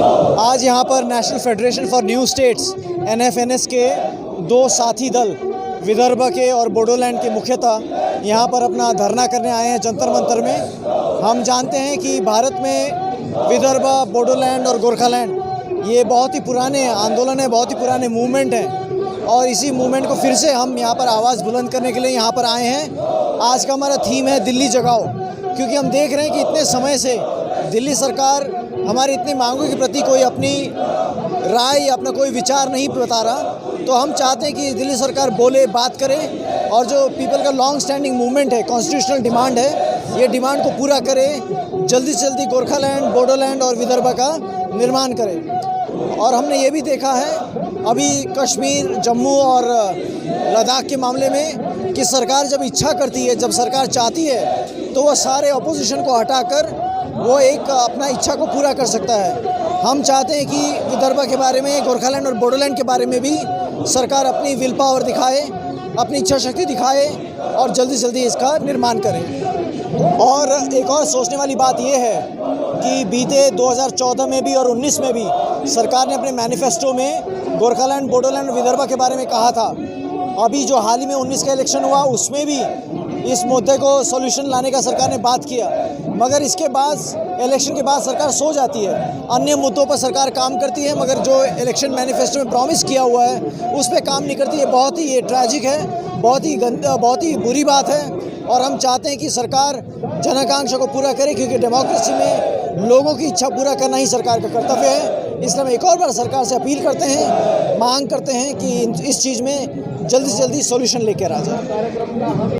आज यहाँ पर national federation for new states NFNS के दो साथी दल विदर्भ के और बोडोलैंड के मुख्यतः यहाँ पर अपना धरना करने आए हैं जंतर मंतर में। हम जानते हैं कि भारत में विदर्भ, बोडोलैंड और गोरखालैंड ये बहुत ही पुराने आंदोलन है, बहुत ही पुराने मूवमेंट हैं और इसी मूवमेंट को फिर से हम यहाँ पर आवाज़ बुलंद करने के लिए यहाँ पर आए हैं। आज का हमारा थीम है दिल्ली जगाओ, क्योंकि हम देख रहे हैं कि इतने समय से दिल्ली सरकार हमारी इतनी मांगों के प्रति कोई अपनी राय या अपना कोई विचार नहीं बता रहा। तो हम चाहते हैं कि दिल्ली सरकार बोले, बात करे और जो पीपल का लॉन्ग स्टैंडिंग मूवमेंट है, कॉन्स्टिट्यूशनल डिमांड है, ये डिमांड को पूरा करे, जल्दी से जल्दी गोरखालैंड, बोडोलैंड और विदर्भ का निर्माण करे। और हमने ये भी देखा है अभी कश्मीर, जम्मू और लद्दाख के मामले में कि सरकार जब इच्छा करती है, जब सरकार चाहती है तो वह सारे अपोजिशन को हटाकर वो एक अपना इच्छा को पूरा कर सकता है। हम चाहते हैं कि विदर्भ के बारे में, गोरखालैंड और बोडोलैंड के बारे में भी सरकार अपनी विल पावर दिखाए, अपनी इच्छा शक्ति दिखाए और जल्दी से जल्दी इसका निर्माण करे। और एक और सोचने वाली बात यह है कि बीते 2014 में भी और 19 में भी सरकार ने अपने मैनिफेस्टो में गोरखालैंड, बोडोलैंड और विदर्भ के बारे में कहा था। अभी जो हाल ही में 19 का इलेक्शन हुआ उसमें भी इस मुद्दे को सॉल्यूशन लाने का सरकार ने बात किया, मगर इसके बाद इलेक्शन के बाद सरकार सो जाती है। अन्य मुद्दों पर सरकार काम करती है मगर जो इलेक्शन मैनिफेस्टो में प्रॉमिस किया हुआ है उस पर काम नहीं करती है। बहुत ही ये ट्रैजिक है, बहुत ही बुरी बात है और हम चाहते हैं कि सरकार जनाकांक्षा को पूरा करे, क्योंकि डेमोक्रेसी में लोगों की इच्छा पूरा करना ही सरकार का कर्तव्य है। इसलिए हम एक और बार सरकार से अपील करते हैं, मांग करते हैं कि इस चीज़ में जल्दी से जल्दी सॉल्यूशन लेकर आ जाए।